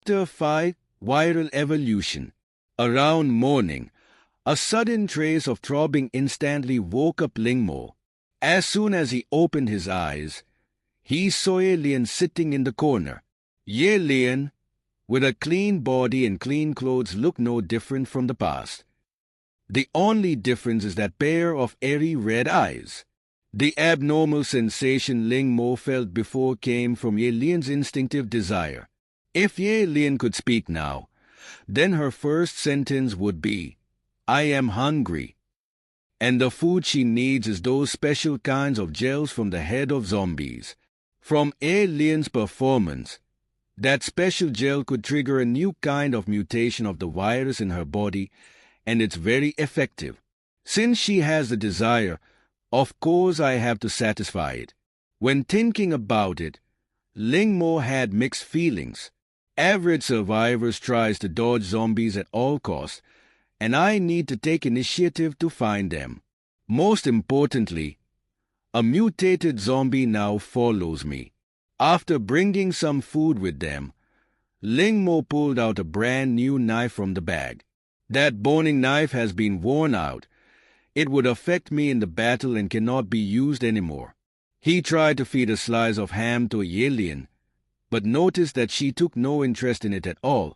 Chapter 5: Viral Evolution. Around morning, a sudden trace of throbbing instantly woke up Lingmo. As soon as he opened his eyes, he saw Ye Lian sitting in the corner. Ye Lian, with a clean body and clean clothes, looked no different from the past. The only difference is that pair of airy red eyes. The abnormal sensation Lingmo felt before came from Ye Lian's instinctive desire. If Ye Lian could speak now, then her first sentence would be, "I am hungry." And the food she needs is those special kinds of gels from the head of zombies. From Ye Lian's performance, that special gel could trigger a new kind of mutation of the virus in her body, and it's very effective. Since she has the desire, of course I have to satisfy it. When thinking about it, Lingmo had mixed feelings. Average survivors tries to dodge zombies at all costs, and I need to take initiative to find them. Most importantly, a mutated zombie now follows me. After bringing some food with them, Lingmo pulled out a brand new knife from the bag. That boning knife has been worn out. It would affect me in the battle and cannot be used anymore. He tried to feed a slice of ham to Ye Lian, but noticed that she took no interest in it at all.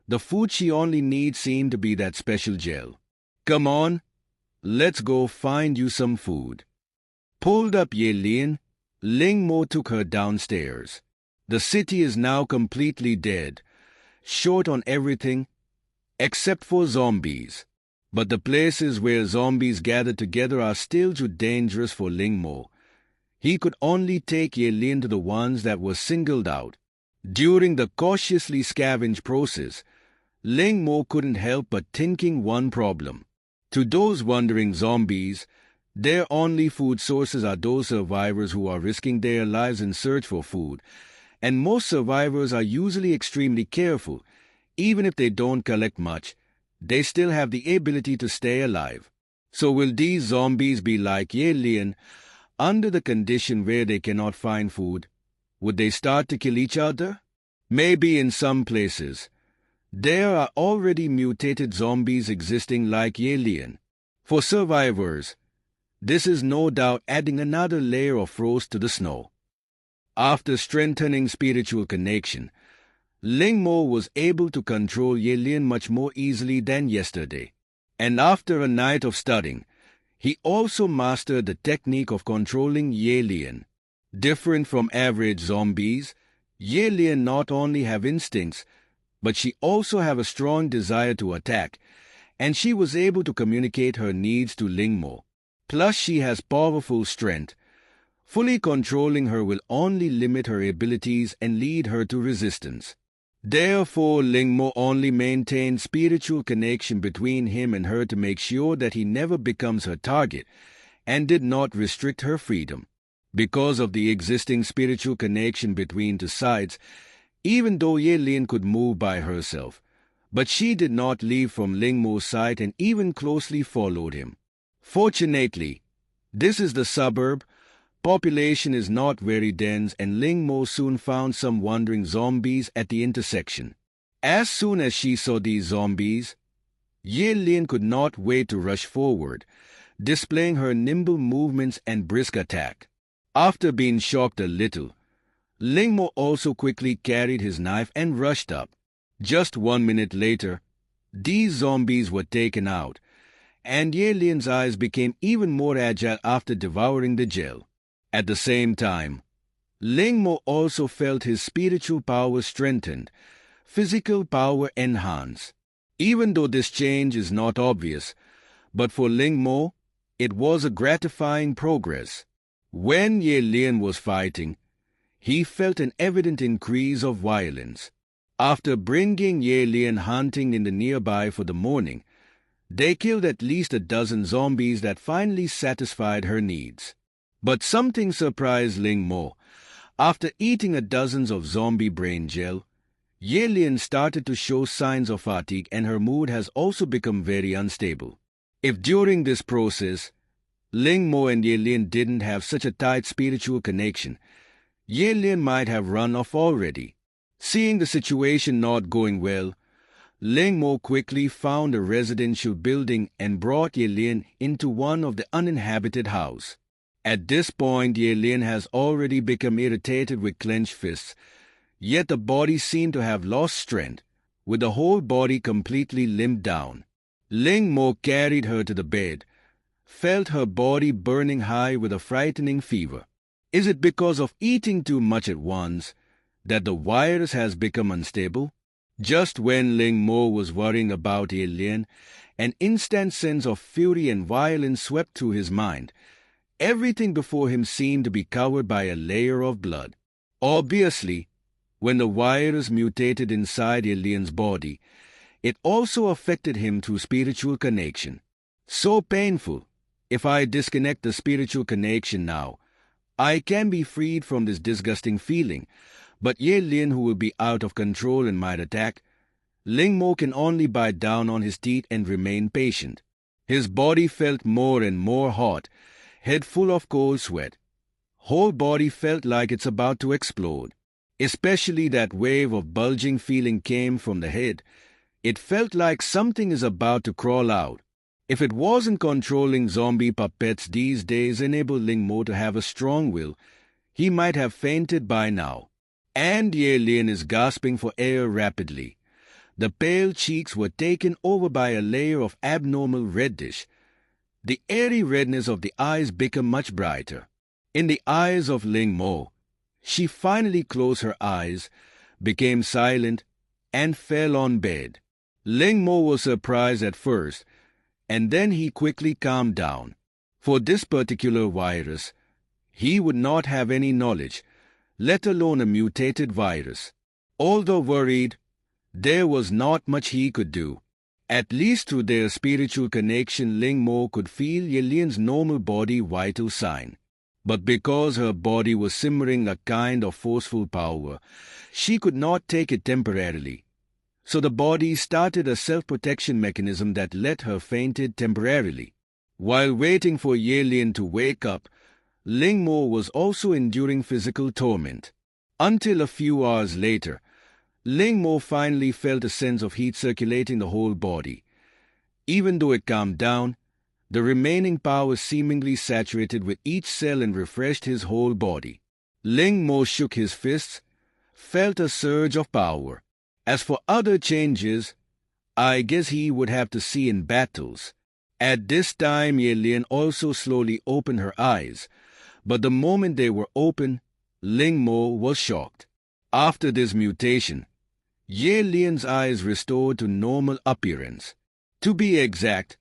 The food she only needs seemed to be that special gel. "Come on, let's go find you some food." Pulled up Ye Lian, Lingmo took her downstairs. The city is now completely dead, short on everything except for zombies. But the places where zombies gather together are still too dangerous for Lingmo. He could only take Ye Lian to the ones that were singled out. During the cautiously scavenge process, Lingmo couldn't help but thinking one problem. To those wandering zombies, their only food sources are those survivors who are risking their lives in search for food, and most survivors are usually extremely careful. Even if they don't collect much, they still have the ability to stay alive. So will these zombies be like Ye Lian, under the condition where they cannot find food? Would they start to kill each other? Maybe in some places. There are already mutated zombies existing like Ye Lian. For survivors, this is no doubt adding another layer of frost to the snow. After strengthening spiritual connection, Lingmo was able to control Ye Lian much more easily than yesterday. And after a night of studying, he also mastered the technique of controlling Ye Lian. Different from average zombies, Ye Lian not only have instincts, but she also have a strong desire to attack, and she was able to communicate her needs to Lingmo. Plus she has powerful strength. Fully controlling her will only limit her abilities and lead her to resistance. Therefore, Lingmo only maintained spiritual connection between him and her to make sure that he never becomes her target, and did not restrict her freedom. Because of the existing spiritual connection between the sides, even though Ye Lian could move by herself, but she did not leave from Lingmo's side and even closely followed him. Fortunately, this is the suburb. Population is not very dense, and Lingmo soon found some wandering zombies at the intersection. As soon as she saw these zombies, Ye Lian could not wait to rush forward, displaying her nimble movements and brisk attack. After being shocked a little, Lingmo also quickly carried his knife and rushed up. Just 1 minute later, these zombies were taken out, and Ye Lian's eyes became even more agile after devouring the gel. At the same time, Lingmo also felt his spiritual power strengthened, physical power enhanced. Even though this change is not obvious, but for Lingmo, it was a gratifying progress. When Ye Lian was fighting, he felt an evident increase of violence. After bringing Ye Lian hunting in the nearby for the morning, they killed at least a dozen zombies that finally satisfied her needs. But something surprised Lingmo. After eating a dozens of zombie brain gel, Ye Lian started to show signs of fatigue, and her mood has also become very unstable. If during this process, Lingmo and Ye Lian didn't have such a tight spiritual connection, Ye Lian might have run off already. Seeing the situation not going well, Ling Mo quickly found a residential building and brought Ye Lin into one of the uninhabited houses. At this point, Ye Lin has already become irritated with clenched fists, yet the body seemed to have lost strength, with the whole body completely limped down. Ling Mo carried her to the bed, felt her body burning high with a frightening fever. Is it because of eating too much at once that the virus has become unstable? Just when Ling Mo was worrying about Ye Lin, an instant sense of fury and violence swept through his mind. Everything before him seemed to be covered by a layer of blood. Obviously, when the virus mutated inside Ye Lin's body, it also affected him through spiritual connection. So painful. If I disconnect the spiritual connection now, I can be freed from this disgusting feeling. But Ye Lin, who will be out of control and might attack, Ling Mo can only bite down on his teeth and remain patient. His body felt more and more hot, head full of cold sweat. Whole body felt like it's about to explode. Especially that wave of bulging feeling came from the head. It felt like something is about to crawl out. If it wasn't controlling zombie puppets these days enable Ling Mo to have a strong will, he might have fainted by now. And Ye Lin is gasping for air rapidly. The pale cheeks were taken over by a layer of abnormal reddish. The airy redness of the eyes became much brighter. In the eyes of Ling Mo, she finally closed her eyes, became silent, and fell on bed. Ling Mo was surprised at first, and then he quickly calmed down. For this particular virus, he would not have any knowledge, let alone a mutated virus. Although worried, there was not much he could do. At least through their spiritual connection, Ling Mo could feel Ye Lin's normal body vital sign. But because her body was simmering a kind of forceful power, she could not take it temporarily. So the body started a self-protection mechanism that let her fainted temporarily. While waiting for Ye Lin to wake up, Ling Mo was also enduring physical torment. Until a few hours later, Ling Mo finally felt a sense of heat circulating the whole body. Even though it calmed down, the remaining power seemingly saturated with each cell and refreshed his whole body. Ling Mo shook his fists, felt a surge of power. As for other changes, I guess he would have to see in battles. At this time, Ye Lin also slowly opened her eyes, but the moment they were open, Ling Mo was shocked. After this mutation, Ye Lin's eyes restored to normal appearance. To be exact,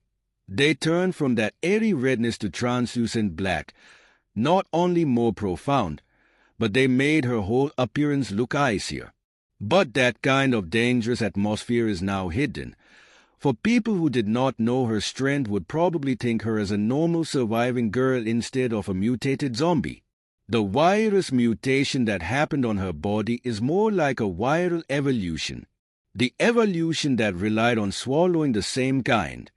they turned from that airy redness to translucent black, not only more profound, but they made her whole appearance look icier. But that kind of dangerous atmosphere is now hidden. For people who did not know her strength would probably think her as a normal surviving girl instead of a mutated zombie. The virus mutation that happened on her body is more like a viral evolution. The evolution that relied on swallowing the same kind.